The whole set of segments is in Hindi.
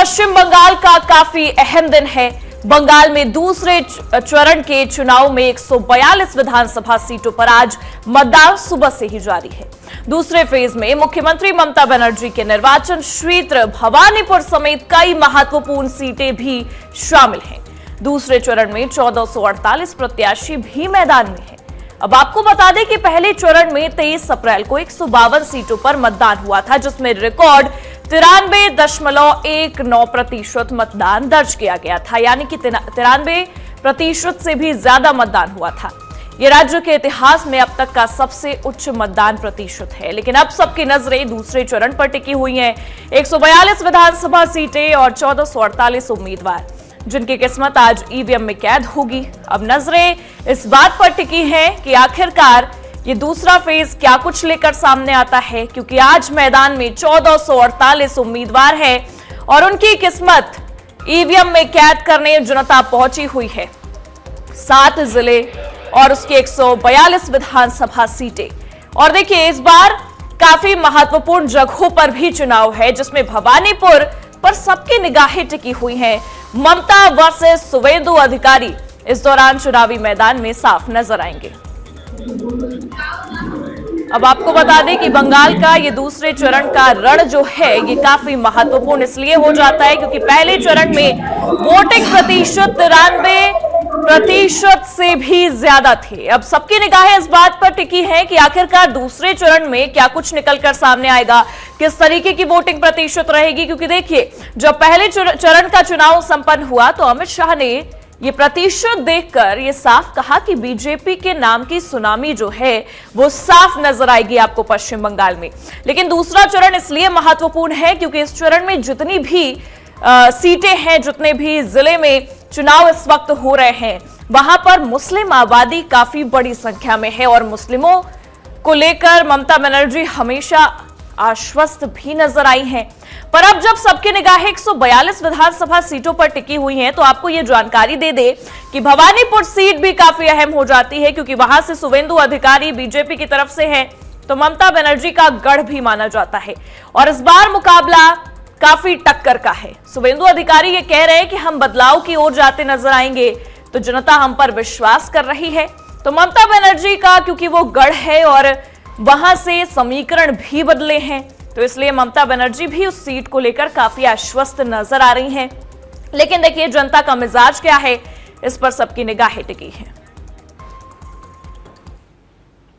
पश्चिम बंगाल का काफी अहम दिन है। बंगाल में दूसरे चरण के चुनाव में 142 विधानसभा सीटों पर आज मतदान सुबह से ही जारी है। दूसरे फेज में मुख्यमंत्री ममता बनर्जी के निर्वाचन क्षेत्र भवानीपुर समेत कई महत्वपूर्ण सीटें भी शामिल हैं। दूसरे चरण में 1448 प्रत्याशी भी मैदान में हैं। अब आपको बता दें कि पहले चरण में 23 अप्रैल को 152 सीटों पर मतदान हुआ था, जिसमें रिकॉर्ड 93.19% मतदान दर्ज किया गया था, यानी कि 93% से भी ज्यादा मतदान हुआ था। यह राज्य के इतिहास में अब तक का सबसे उच्च मतदान प्रतिशत है। लेकिन अब सबकी नजरें दूसरे चरण पर टिकी हुई हैं। 142 विधानसभा सीटें और 1448 उम्मीदवार, जिनकी किस्मत आज ईवीएम में कैद होगी। अब नजरें इस बात पर टिकी हैं कि आखिरकार ये दूसरा फेज क्या कुछ लेकर सामने आता है, क्योंकि आज मैदान में 1448 उम्मीदवार हैं और उनकी किस्मत ईवीएम में कैद करने जनता पहुंची हुई है। 7 जिले और उसकी 142 विधानसभा सीटें। और देखिए, इस बार काफी महत्वपूर्ण जगहों पर भी चुनाव है, जिसमें भवानीपुर पर सबकी निगाहें टिकी हुई हैं। ममता वर्सेस सुवेंदु अधिकारी इस दौरान चुनावी मैदान में साफ नजर आएंगे। अब आपको बता दें कि बंगाल का ये दूसरे चरण का रण जो है ये काफी महत्वपूर्ण इसलिए हो जाता है क्योंकि पहले चरण में वोटिंग प्रतिशत 93% से भी ज्यादा थे। अब सबकी निगाहें इस बात पर टिकी हैं कि आखिरकार दूसरे चरण में क्या कुछ निकलकर सामने आएगा, किस तरीके की वोटिंग प्रतिशत रहेगी। क्योंकि देखिए, जब पहले चरण का चुनाव संपन्न हुआ तो अमित शाह ने ये प्रतिशत देखकर ये साफ कहा कि बीजेपी के नाम की सुनामी जो है वो साफ नजर आएगी आपको पश्चिम बंगाल में। लेकिन दूसरा चरण इसलिए महत्वपूर्ण है क्योंकि इस चरण में जितनी भी सीटें हैं, जितने भी जिले में चुनाव इस वक्त हो रहे हैं, वहां पर मुस्लिम आबादी काफी बड़ी संख्या में है और मुस्लिमों को लेकर ममता बनर्जी हमेशा आश्वस्त भी नजर आई हैं। पर अब जब सबकी निगाहें 142 विधानसभा सीटों पर टिकी हुई हैं, तो आपको यह जानकारी दे दे कि भवानीपुर सीट भी काफी अहम हो जाती है, क्योंकि वहां से सुवेंदु अधिकारी बीजेपी की तरफ से हैं, तो ममता बनर्जी का गढ़ भी माना जाता है। और इस बार मुकाबला काफी टक्कर का है। सुवेंदु अधिकारी ये कह रहे हैं कि हम बदलाव की ओर जाते नजर आएंगे, तो जनता हम पर विश्वास कर रही है। तो ममता बनर्जी का क्योंकि वो गढ़ है और वहां से समीकरण भी बदले हैं, तो इसलिए ममता बनर्जी भी उस सीट को लेकर काफी आश्वस्त नजर आ रही हैं। लेकिन देखिए, जनता का मिजाज क्या है, इस पर सबकी निगाहें टिकी हैं।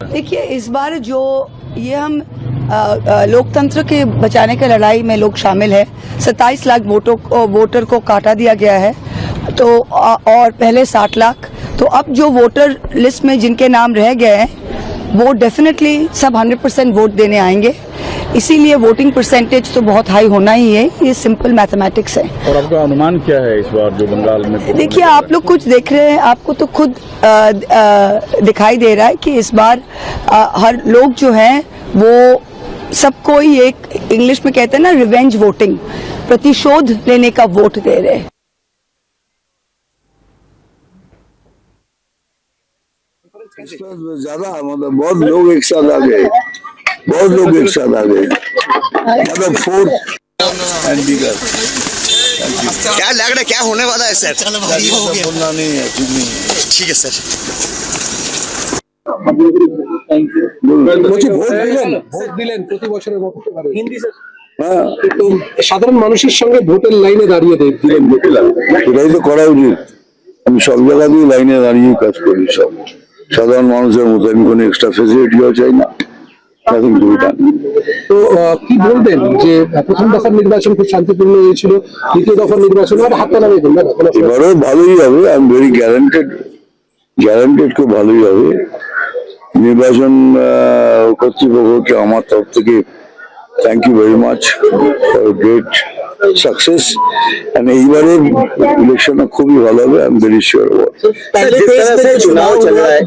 देखिए, इस बार जो ये हम लोकतंत्र के बचाने की लड़ाई में लोग शामिल है। 27 लाख वोटर को काटा दिया गया है, तो और पहले 60 लाख। तो अब जो वोटर लिस्ट में जिनके नाम रह गए हैं वो डेफिनेटली सब 100% वोट देने आएंगे। इसीलिए वोटिंग परसेंटेज तो बहुत हाई होना ही है, ये सिंपल मैथमेटिक्स है। और आपका अनुमान क्या है इस बार जो बंगाल में? देखिए, आप लोग कुछ देख रहे हैं, आपको तो खुद दिखाई दे रहा है कि इस बार हर लोग जो हैं वो सबको ही एक इंग्लिश में कहते हैं ना रिवेंज वोटिंग, प्रतिशोध लेने का वोट दे रहे हैं। ज्यादा मतलब बहुत लोग एक साथ आ गए, मतलब 4 क्या लग रहा है, क्या होने वाला है सर? बोलना नहीं है, ठीक है सर। সাধারণ মানুষের সঙ্গে ভোটের লাইনে দাঁড়িয়ে দিলেন, এটাই তো করা উচিত। আমি সব জায়গাতেই লাইনে দাঁড়িয়ে কাজ করি, সব সাধারণ মানুষের মতো। আমি কোনো এক্সট্রা ফেসিলিটিও চাই না। তো কি বলবেন যে প্রথম দফার নির্বাচন খুব শান্তিপূর্ণ হয়েছিল, দ্বিতীয় দফার নির্বাচন হাততালি এবারও ভালোই হবে। আই এম ভেরি গ্যারান্টেড খুব ভালোই হবে। নির্বাচন কর্তৃপক্ষকে আমার তরফ থেকে thank you very much for great success. এইবারে ইলেকশন খুবই ভালো হবে, আই এম ভেরি শিওর। चुनाव चल रहा है,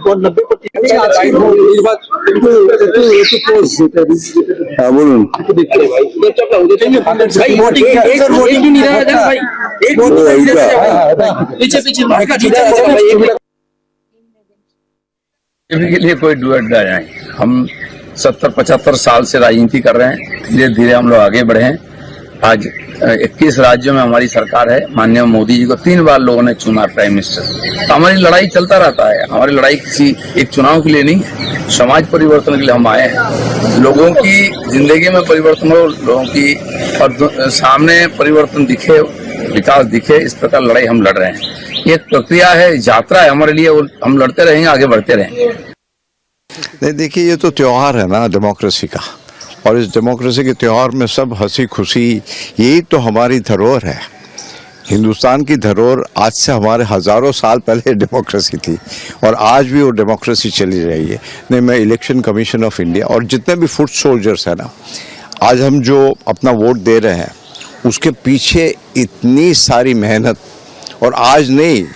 হ্যাঁ বলুন। के लिए कोई डू और डाई नहीं। हम 70-75 साल से राजनीति कर रहे हैं, धीरे धीरे हम लोग आगे बढ़े हैं आज 21 राज्यों में हमारी सरकार है। माननीय मोदी जी को 3 बार लोगों ने चुना प्राइम मिनिस्टर। तो हमारी लड़ाई चलता रहता है। हमारी लड़ाई किसी एक चुनाव के लिए नहीं है, समाज परिवर्तन के लिए हम आए हैं। लोगों की जिंदगी में परिवर्तन हो, लोगों की और सामने परिवर्तन दिखे, विकास दिखे, इस प्रकार लड़ाई हम लड़ रहे हैं। ये एक प्रक्रिया है, यात्रा है हमारे लिए, और हम लड़ते रहेंगे, आगे बढ़ते रहेंगे। नहीं, देखिए, ये तो त्योहार है ना डेमोक्रेसी का, और इस डेमोक्रेसी के त्योहार में सब हंसी खुशी, यही तो हमारी धरोहर है। हिंदुस्तान की धरोहर आज से हमारे हजारों साल पहले डेमोक्रेसी थी, और आज भी वो डेमोक्रेसी चली रही है। नहीं, मैं इलेक्शन कमीशन ऑफ इंडिया और जितने भी फुट सोल्जर्स हैं ना, आज हम जो अपना वोट दे रहे हैं उसके पीछे इतनी सारी मेहनत, और आज नहीं,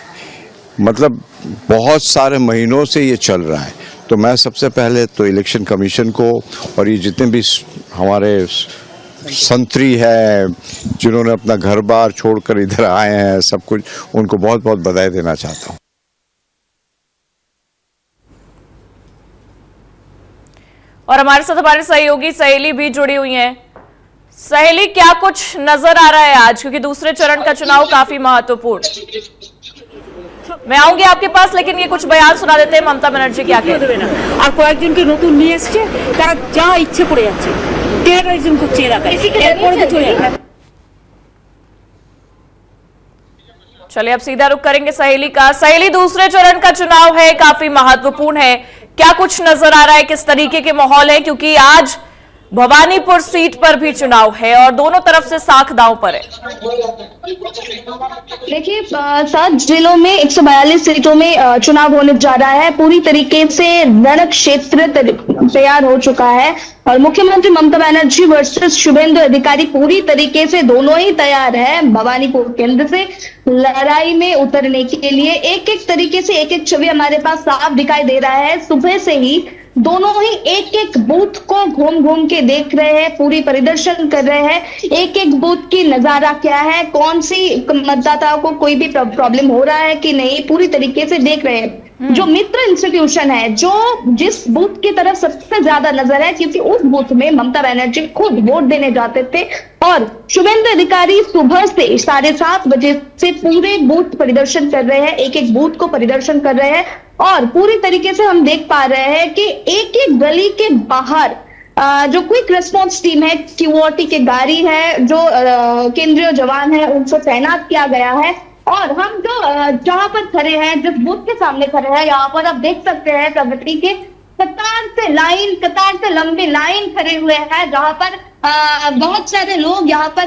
मतलब बहुत सारे महीनों से ये चल रहा है। तो मैं सबसे पहले तो इलेक्शन कमीशन को और ये जितने भी हमारे संतरी है जिन्होंने अपना घर बार छोड़कर इधर आए हैं, सब कुछ, उनको बहुत बहुत बधाई देना चाहता हूँ। और हमारे साथ हमारे सहयोगी सहेली भी जुड़ी हुई हैं। सहेली, क्या कुछ नजर आ रहा है आज, क्योंकि दूसरे चरण का चुनाव काफी महत्वपूर्ण। मैं आऊंगी आपके पास, लेकिन ये कुछ बयान सुना देते हैं ममता बनर्जी क्या कह रहे हैं। আর কয়েকজনকে নতুন নিয়ে এসেছে, তারা যা ইচ্ছে করে যাচ্ছে, টেরোরিজম করছে এলাকায়, এরপরে তো চলে যাবে। चलिए अब सीधा रुख करेंगे सहेली का। सहेली, दूसरे चरण का चुनाव है, काफी महत्वपूर्ण है, क्या कुछ नजर आ रहा है, किस तरीके के माहौल है, क्योंकि आज भवानीपुर सीट पर भी चुनाव है और दोनों तरफ से साख दांव पर है। देखिए, 7 जिलों में 142 सीटों में चुनाव होने जा रहा है। पूरी तरीके से रण क्षेत्र तैयार हो चुका है, और मुख्यमंत्री ममता बनर्जी वर्सेस शुभेंदु अधिकारी पूरी तरीके से दोनों ही तैयार है भवानीपुर केंद्र से लड़ाई में उतरने के लिए। एक एक तरीके से एक एक छवि हमारे पास साफ दिखाई दे रहा है। सुबह से ही दोनों ही एक एक बूथ को घूम घूम के देख रहे हैं, पूरी परिदर्शन कर रहे हैं। एक एक बूथ की नजारा क्या है, कौन सी मतदाताओं को कोई भी प्रॉब्लम हो रहा है कि नहीं, पूरी तरीके से देख रहे हैं। जो मित्र इंस्टीट्यूशन है, जो जिस बूथ की तरफ सबसे ज्यादा नजर है, क्योंकि उस बूथ में ममता बनर्जी खुद वोट देने जाते थे, और शुभेंदु अधिकारी सुबह से 7:30 बजे से पूरे बूथ परिदर्शन कर रहे हैं, एक एक बूथ को परिदर्शन कर रहे हैं। और पूरी तरीके से हम देख पा रहे हैं कि एक एक गली के बाहर जो क्विक रिस्पॉन्स टीम है, क्यूओटी के गाड़ी है, जो केंद्रीय जवान है, उनको तैनात किया गया है। और हम जो जहां पर खड़े हैं, जिस बूथ के सामने खड़े हैं, यहाँ पर आप देख सकते हैं प्रगति के कतार से लंबी लाइन खड़े हुए हैं, जहां पर बहुत सारे लोग यहाँ पर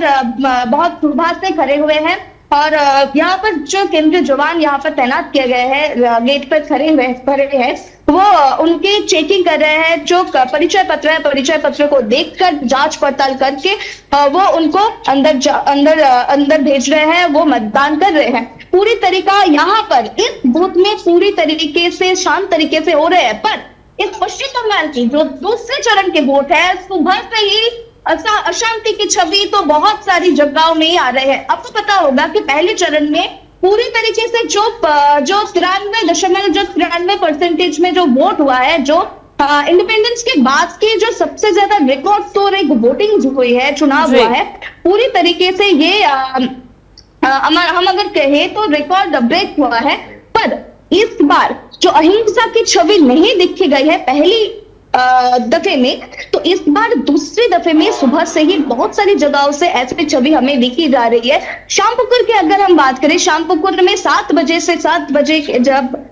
बहुत सुबह से खड़े हुए हैं। और यहाँ पर जो केंद्रीय जवान यहाँ पर तैनात किए गए हैं, गेट पर खड़े हैं, वो उनकी चेकिंग कर रहे हैं। जो परिचय पत्र है, परिचय पत्र को देखकर जांच पड़ताल करके वो उनको अंदर भेज रहे हैं, वो मतदान कर रहे हैं। पूरी तरीका यहाँ पर इस बूथ में पूरी तरीके से शांत तरीके से हो रहे हैं। पर इस पश्चिम बंगाल की जो दूसरे चरण के वोट है, सुबह से ही अशांति की छवि तो बहुत सारी जगहों में ही आ रहे हैं। आपको पता होगा कि पहले चरण में पूरी तरीके से जो 93.93% में जो वोट हुआ है, जो इंडिपेंडेंस के बाद की जो सबसे ज्यादा रिकॉर्ड तोड़ एक वोटिंग हुई है, चुनाव हुआ है, पूरी तरीके से ये हम अगर कहें तो रिकॉर्ड ब्रेक हुआ है। पर इस बार जो अहिंसा की छवि नहीं दिखी गई है पहली दफे में, तो इस बार दूसरी दफे में सुबह से ही बहुत सारी जगहों से ऐसी छवि हमें दिखी जा रही है। श्यामपुकुर की अगर हम बात करें, श्यामपुकुर में 7 बजे से 7 बजे जब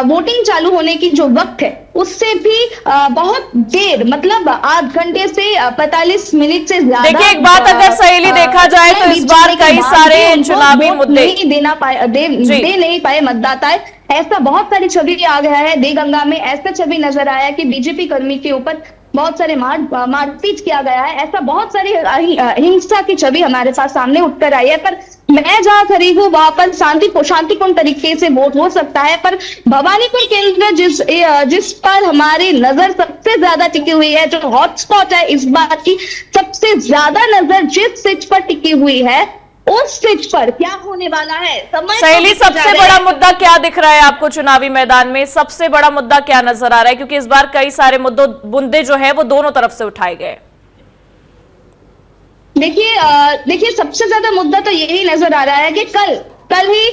वोटिंग चालू होने की जो वक्त है, उससे भी बहुत देर, मतलब आध घंटे से 45 मिनट से ज्यादा। देखिए, एक बात अगर सहेली देखा जाए तो इस बार कई सारे चुनावी मुद्दे दे नहीं पाए मतदाता। ऐसा बहुत सारी छवि आ गया है। देगंगा में ऐसा छवि नजर आया कि बीजेपी कर्मी के ऊपर बहुत सारे मारपीट किया गया है। ऐसा बहुत सारी हिंसा की छवि हमारे साथ सामने उठकर आई है। पर मैं जहां खड़ी हूँ वहां पर शांतिपूर्ण तरीके से वोट हो सकता है। पर भवानीपुर केंद्र जिस पर हमारी नजर सबसे ज्यादा टिकी हुई है, जो हॉटस्पॉट है इस बार की, सबसे ज्यादा नजर जिस सीट पर टिकी हुई है, उस सीट पर क्या होने वाला है सहेली, सबसे बड़ा मुद्दा क्या दिख रहा है आपको चुनावी मैदान में? सबसे बड़ा मुद्दा क्या नजर आ रहा है, क्योंकि इस बार कई सारे मुद्दे जो है वो दोनों तरफ से उठाए गए। देखिए सबसे ज्यादा मुद्दा तो यही नजर आ रहा है कि कल ही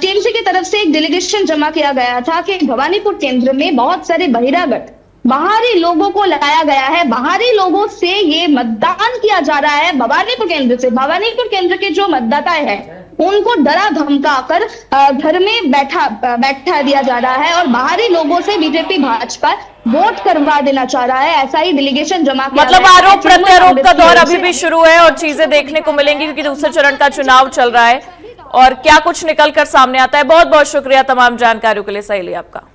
टीएमसी की तरफ से एक डेलीगेशन जमा किया गया था कि भवानीपुर केंद्र में बहुत सारे बहिरागत बाहरी लोगों को लाया गया है, बाहरी लोगों से ये मतदान किया जा रहा है। भवानीपुर केंद्र से, भवानीपुर केंद्र के जो मतदाता है उनको डरा धमका कर घर में बैठा दिया जा रहा है और बाहरी लोगों से बीजेपी भाजपा वोट करवा देना चाह रहा है। ऐसा ही डेलीगेशन जमा किया मतलब गया है। आरोप प्रत्यारोप का कांग्रेस की दौर ओर अभी से। भी शुरू है और चीजें देखने को मिलेंगी क्योंकि दूसरे चरण का चुनाव चल रहा है और क्या कुछ निकल कर सामने आता है। बहुत बहुत शुक्रिया तमाम जानकारियों के लिए। सहेली आपका।